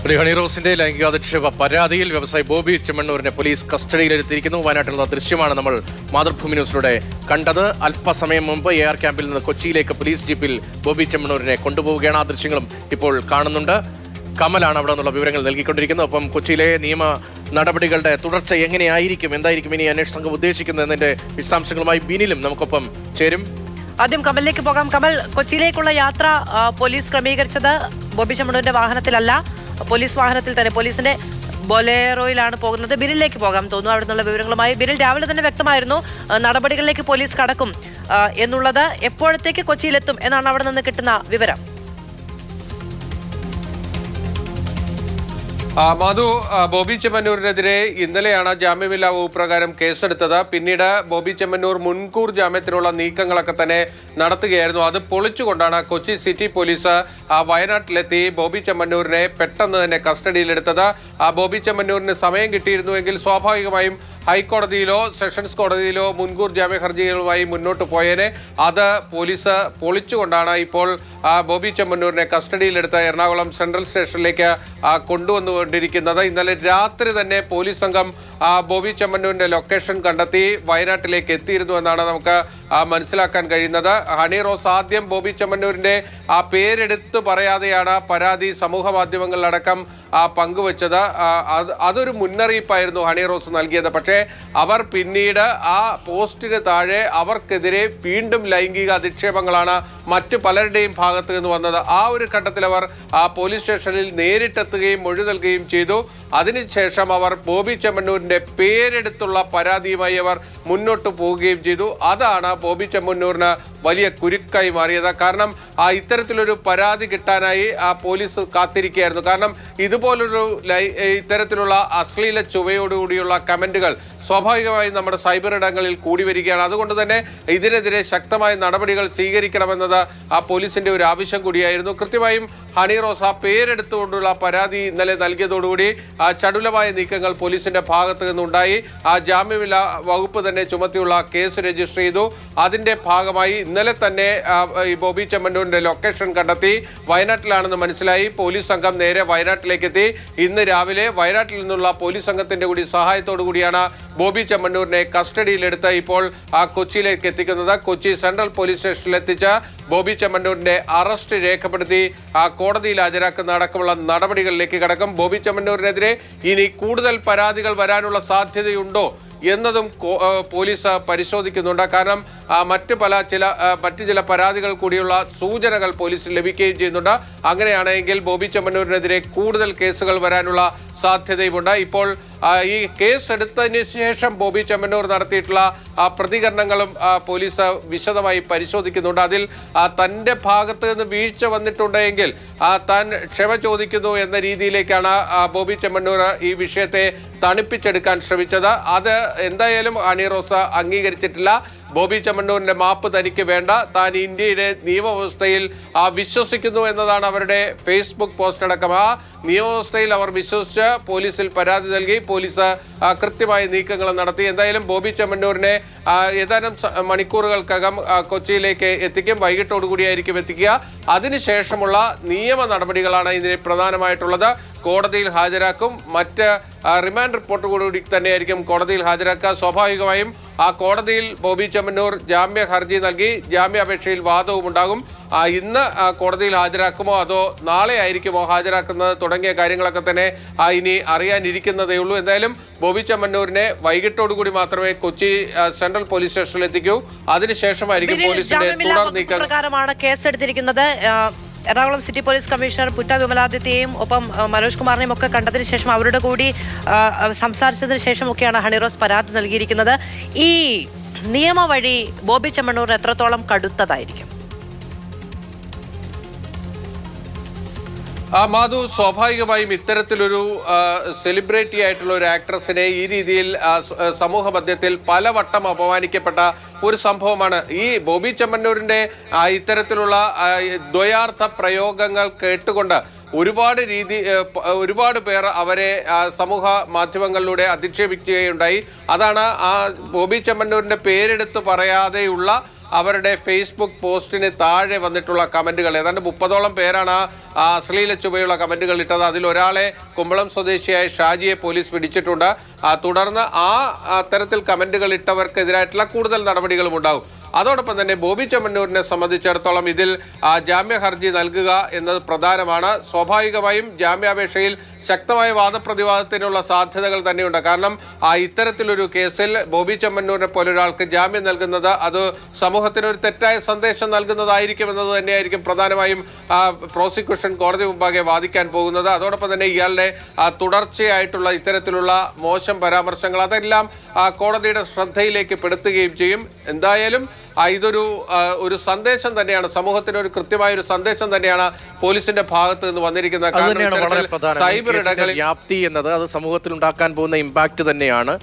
Honey റോസിന്റെ ലൈംഗികാധിക്ഷേപ പരാതിയിൽ വ്യവസായി Bobby ചെമ്മണ്ണൂരിനെ police കസ്റ്റഡിയിലെടുത്തിരിക്കുന്നു. വയനാട്ടിലുള്ള ദൃശ്യമാണ് നമ്മൾ മാതൃഭൂമി ന്യൂസിലൂടെ കണ്ടത്. അല്പസമയം മുമ്പ് AR ക്യാമ്പിൽ നിന്ന് കൊച്ചിയിലേക്ക് പോലീസ് ജീപ്പിൽ ബോബി ചെമ്മണ്ണൂരിനെ കൊണ്ടുപോവുകയാണ്. ആ ദൃശ്യങ്ങളും ഇപ്പോൾ കാണുന്നുണ്ട്. കമലാണ് അവിടെ നിന്നുള്ള വിവരങ്ങൾ നൽകിക്കൊണ്ടിരിക്കുന്നത്. ഒപ്പം കൊച്ചിയിലെ നിയമ നടപടികളുടെ തുടർച്ച എങ്ങനെയായിരിക്കും, എന്തായിരിക്കും ഇനി അന്വേഷണ സംഘം ഉദ്ദേശിക്കുന്നത് എന്നതിന്റെ വിശദാംശങ്ങളുമായി ബിനിലും നമുക്കൊപ്പം ചേരും. ആദ്യം കമലിലേക്ക് പോകാം. കമൽ, കൊച്ചിയിലേക്കുള്ള യാത്ര പോലീസ് ക്രമീകരിച്ചത് ബോബി ചെമ്മണ്ണൂരിന്റെ വാഹനത്തിലല്ല, പോലീസ് വാഹനത്തിൽ തന്നെ, പോലീസിന്റെ ബൊലേറോയിലാണ് പോകുന്നത്. ബിനിലേക്ക് പോകാം തോന്നുന്നു. അവിടെ നിന്നുള്ള വിവരങ്ങളുമായി ബിനിൽ രാവിലെ തന്നെ വ്യക്തമായിരുന്നു നടപടികളിലേക്ക് പോലീസ് കടക്കും എന്നുള്ളത്. എപ്പോഴത്തേക്ക് കൊച്ചിയിലെത്തും എന്നാണ് അവിടെ നിന്ന് കിട്ടുന്ന വിവരം? മധു, ബോബി ചെമ്മണ്ണൂരിനെതിരെ ഇന്നലെയാണ് ജാമ്യമില്ലാ വകുപ്പ് പ്രകാരം കേസെടുത്തത്. പിന്നീട് ബോബി ചെമ്മണ്ണൂർ മുൻകൂർ ജാമ്യത്തിനുള്ള നീക്കങ്ങളൊക്കെ തന്നെ നടത്തുകയായിരുന്നു. അത് പൊളിച്ചുകൊണ്ടാണ് കൊച്ചി സിറ്റി പോലീസ് വയനാട്ടിലെത്തി ബോബി ചെമ്മണ്ണൂരിനെ പെട്ടെന്ന് തന്നെ കസ്റ്റഡിയിലെടുത്തത്. ബോബി ചെമ്മണ്ണൂരിന് സമയം കിട്ടിയിരുന്നുവെങ്കിൽ സ്വാഭാവികമായും ഹൈക്കോടതിയിലോ സെഷൻസ് കോടതിയിലോ മുൻകൂർ ജാമ്യ ഹർജികളുമായി മുന്നോട്ട് പോയേനെ. അത് പോലീസ് പൊളിച്ചുകൊണ്ടാണ് ഇപ്പോൾ ബോബി ചെമ്മണ്ണൂരിനെ കസ്റ്റഡിയിലെടുത്ത് എറണാകുളം സെൻട്രൽ സ്റ്റേഷനിലേക്ക് കൊണ്ടുവന്നുകൊണ്ടിരിക്കുന്നത്. ഇന്നലെ രാത്രി തന്നെ പോലീസ് സംഘം ബോബി ചെമ്മണ്ണൂരിന്റെ ലൊക്കേഷൻ കണ്ടെത്തി വയനാട്ടിലേക്ക് എത്തിയിരുന്നു എന്നാണ് നമുക്ക് മനസ്സിലാക്കാൻ കഴിയുന്നത്. ഹണി റോസ് ആദ്യം ബോബി ചെമ്മണ്ണൂരിന്റെ പേരെടുത്ത് പറയാതെയാണ് പരാതി സമൂഹ മാധ്യമങ്ങളിലടക്കം പങ്കുവച്ചത്. അതൊരു മുന്നറിയിപ്പായിരുന്നു ഹണി റോസ് നൽകിയത്. പക്ഷേ അവർ പിന്നീട് ആ പോസ്റ്റിന് താഴെ അവർക്കെതിരെ വീണ്ടും ലൈംഗിക അധിക്ഷേപങ്ങളാണ് മറ്റു പലരുടെയും ഭാഗത്ത് നിന്ന് വന്നത്. ആ ഒരു ഘട്ടത്തിൽ അവർ പോലീസ് സ്റ്റേഷനിൽ നേരിട്ടെത്തുകയും മൊഴി നൽകുകയും ചെയ്തു. അതിനുശേഷം അവർ ബോബി ചെമ്മണ്ണൂരിന്റെ പേരെടുത്തുള്ള പരാതിയുമായി അവർ മുന്നോട്ട് പോവുകയും ചെയ്തു. അതാണ് ബോബി ചെമ്മണ്ണൂരിന് വലിയ കുരുക്കായി മാറിയത്. കാരണം ഇത്തരത്തിലൊരു പരാതി കിട്ടാനായി പോലീസ് കാത്തിരിക്കുകയായിരുന്നു. കാരണം ഇത്തരത്തിലുള്ള അശ്ലീല ചുവയോടുകൂടിയുള്ള കമന്റുകൾ സ്വാഭാവികമായും നമ്മുടെ സൈബർ ഇടങ്ങളിൽ കൂടി വരികയാണ്. അതുകൊണ്ട് തന്നെ ഇതിനെതിരെ ശക്തമായ നടപടികൾ സ്വീകരിക്കണമെന്നത് പോലീസിന്റെ ഒരു ആവശ്യം കൂടിയായിരുന്നു. കൃത്യമായും ഹണി റോസ് പേരെടുത്തുകൊണ്ടുള്ള പരാതി ഇന്നലെ നൽകിയതോടുകൂടി ചടുലമായ നീക്കങ്ങൾ പോലീസിന്റെ ഭാഗത്ത് നിന്നുണ്ടായി. ജാമ്യമില്ലാ വകുപ്പ് തന്നെ ചുമത്തിയുള്ള കേസ് രജിസ്റ്റർ ചെയ്തു. അതിന്റെ ഭാഗമായി ഇന്നലെ തന്നെ ഈ ബോബി ചെമ്മണ്ണൂരിന്റെ ലൊക്കേഷൻ കണ്ടെത്തി. വയനാട്ടിലാണെന്ന് മനസ്സിലായി. പോലീസ് സംഘം നേരെ വയനാട്ടിലേക്ക് എത്തി. ഇന്ന് രാവിലെ വയനാട്ടിൽ നിന്നുള്ള പോലീസ് സംഘത്തിന്റെ കൂടി സഹായത്തോടു കൂടിയാണ് ബോബി ചെമ്മണ്ണൂരിനെ കസ്റ്റഡിയിലെടുത്ത് ഇപ്പോൾ കൊച്ചിയിലേക്ക് എത്തിക്കുന്നത്. കൊച്ചി സെൻട്രൽ പോലീസ് സ്റ്റേഷനിൽ എത്തിച്ച ബോബി ചെമ്മണ്ണൂരിന്റെ അറസ്റ്റ് രേഖപ്പെടുത്തി കോടതിയിൽ ഹാജരാക്കുന്ന അടക്കമുള്ള നടപടികളിലേക്ക് കടക്കും. ബോബി ചെമ്മണ്ണൂരിനെതിരെ ഇനി കൂടുതൽ പരാതികൾ വരാനുള്ള സാധ്യതയുണ്ടോ എന്നതും പോലീസ് പരിശോധിക്കുന്നുണ്ട്. കാരണം മറ്റു ചില പരാതികൾ കൂടിയുള്ള സൂചനകൾ പോലീസിന് ലഭിക്കുകയും ചെയ്യുന്നുണ്ട്. അങ്ങനെയാണെങ്കിൽ ബോബി ചെമ്മണ്ണൂരിനെതിരെ കൂടുതൽ കേസുകൾ വരാനുള്ള സാധ്യതയുമുണ്ട്. ഇപ്പോൾ ഈ കേസ് എടുത്തതിന് ശേഷം ബോബി ചെമ്മണ്ണൂർ നടത്തിയിട്ടുള്ള പ്രതികരണങ്ങളും പോലീസ് വിശദമായി പരിശോധിക്കുന്നുണ്ട്. അതിൽ തൻ്റെ ഭാഗത്ത് നിന്ന് വീഴ്ച വന്നിട്ടുണ്ടെങ്കിൽ താൻ ക്ഷമ ചോദിക്കുന്നു എന്ന രീതിയിലേക്കാണ് ബോബി ചെമ്മണ്ണൂർ ഈ വിഷയത്തെ തണുപ്പിച്ചെടുക്കാൻ ശ്രമിച്ചത്. അത് എന്തായാലും ഹണി റോസ് അംഗീകരിച്ചിട്ടില്ല. ബോബി ചെമ്മണ്ണൂരിന്റെ മാപ്പ് തനിക്ക് വേണ്ട, താൻ ഇന്ത്യയുടെ നിയമവ്യവസ്ഥയിൽ വിശ്വസിക്കുന്നു എന്നതാണ് അവരുടെ ഫേസ്ബുക്ക് പോസ്റ്റ് അടക്കം. ആ നിയമവ്യവസ്ഥയിൽ അവർ വിശ്വസിച്ച് പോലീസിൽ പരാതി നൽകി. പോലീസ് കൃത്യമായ നീക്കങ്ങൾ നടത്തി. എന്തായാലും ബോബി ചെമ്മണ്ണൂരിനെ ഏതാനും മണിക്കൂറുകൾക്കകം കൊച്ചിയിലേക്ക് എത്തിക്കും. വൈകിട്ടോടുകൂടിയായിരിക്കും എത്തിക്കുക. അതിനുശേഷമുള്ള നിയമ നടപടികളാണ് ഇതിന് പ്രധാനമായിട്ടുള്ളത്. കോടതിയിൽ ഹാജരാക്കും. മറ്റ് റിമാൻഡ് റിപ്പോർട്ട് കൂടി തന്നെയായിരിക്കും കോടതിയിൽ ഹാജരാക്കുക. സ്വാഭാവികമായും കോടതിയിൽ ബോബി ചെമ്മണ്ണൂർ ജാമ്യ ഹർജി നൽകി. ജാമ്യാപേക്ഷയിൽ വാദവും ഉണ്ടാകും. ഇന്ന് കോടതിയിൽ ഹാജരാക്കുമോ അതോ നാളെ ആയിരിക്കുമോ ഹാജരാക്കുന്നത് തുടങ്ങിയ കാര്യങ്ങളൊക്കെ തന്നെ ഇനി അറിയാനിരിക്കുന്നതേ ഉള്ളൂ. എന്തായാലും ബോബി ചെമ്മണ്ണൂരിനെ വൈകിട്ടോടുകൂടി മാത്രമേ കൊച്ചി സെൻട്രൽ പോലീസ് സ്റ്റേഷനിൽ എത്തിക്കൂ. അതിനുശേഷമായിരിക്കും പോലീസിന്റെ തുടർ നീക്കം. കേസെടുത്തിരിക്കുന്നത് Ernakulam city police commissioner put a വിമലാദിത്യയും ഒപ്പം മനോജ് കുമാറിനെയും ഒക്കെ കണ്ടതിന് ശേഷം അവരുടെ കൂടി സംസാരിച്ചതിന് ശേഷമൊക്കെയാണ് ഹണി റോസ് പരാതി നൽകിയിരിക്കുന്നത്. ഈ നിയമ വഴി ബോബി ചെമ്മണ്ണൂർ എത്രത്തോളം കടുത്തതായിരിക്കും? മാധു, സ്വാഭാവികമായും ഇത്തരത്തിലൊരു സെലിബ്രിറ്റി ആയിട്ടുള്ള ഒരു ആക്ട്രസിനെ ഈ രീതിയിൽ സമൂഹ മധ്യത്തിൽ പലവട്ടം അപമാനിക്കപ്പെട്ട ഒരു സംഭവമാണ്. ഈ ബോബി ചെമ്മണ്ണൂരിന്റെ ഇത്തരത്തിലുള്ള ദ്വയാർത്ഥ പ്രയോഗങ്ങൾ കേട്ടുകൊണ്ട് ഒരുപാട് പേർ അവരെ സമൂഹ മാധ്യമങ്ങളിലൂടെ അധിക്ഷേപിക്കുകയുണ്ടായി. അതാണ് ബോബി ചെമ്മണ്ണൂരിന്റെ പേരെടുത്ത് പറയാതെയുള്ള അവരുടെ ഫേസ്ബുക്ക് പോസ്റ്റിന് താഴെ വന്നിട്ടുള്ള കമന്റുകൾ. ഏതാണ്ട് 30ഓളം പേരാണ് ആ അശ്ലീല ചുവയുള്ള കമന്റുകൾ ഇട്ടത്. അതിൽ ഒരാളെ കുമ്പളം സ്വദേശിയായ ഷാജിയെ പോലീസ് പിടിച്ചിട്ടുണ്ട്. തുടർന്ന് അത്തരത്തിൽ കമന്റുകൾ ഇട്ടവർക്കെതിരായിട്ടുള്ള കൂടുതൽ നടപടികളും ഉണ്ടാകും. അതോടൊപ്പം തന്നെ ബോബി ചെമ്മണ്ണൂരിനെ സംബന്ധിച്ചിടത്തോളം ഇതിൽ ജാമ്യ ഹർജി നൽകുക എന്നത് പ്രധാനമാണ്. സ്വാഭാവികമായും ജാമ്യാപേക്ഷയിൽ ശക്തമായ വാദപ്രതിവാദത്തിനുള്ള സാധ്യതകൾ തന്നെയുണ്ട്. കാരണം ഇത്തരത്തിലൊരു കേസിൽ ബോബി ചെമ്മണ്ണൂരിനെ പോലെ ഒരാൾക്ക് ജാമ്യം നൽകുന്നത് അത് സമൂഹത്തിന് ഒരു തെറ്റായ സന്ദേശം നൽകുന്നതായിരിക്കും എന്നത് തന്നെയായിരിക്കും പ്രധാനമായും പ്രോസിക്യൂഷൻ കോടതി മുമ്പാകെ വാദിക്കാൻ പോകുന്നത്. അതോടൊപ്പം തന്നെ ഇയാളുടെ തുടർച്ചയായിട്ടുള്ള ഇത്തരത്തിലുള്ള മോശം പരാമർശങ്ങൾ അതെല്ലാം കോടതിയുടെ ശ്രദ്ധയിലേക്ക് പെടുത്തുകയും ചെയ്യും. എന്തായാലും ഇതൊരു സന്ദേശം തന്നെയാണ്, സമൂഹത്തിന് ഒരു കൃത്യമായ ഒരു സന്ദേശം തന്നെയാണ് പോലീസിന്റെ ഭാഗത്ത് നിന്ന് വന്നിരിക്കുന്നത്. സൈബർ ഇടങ്ങളിൽ വ്യാപ്തി എന്നത് അത് സമൂഹത്തിൽ ഉണ്ടാക്കാൻ പോകുന്ന ഇമ്പാക്ട് തന്നെയാണ്.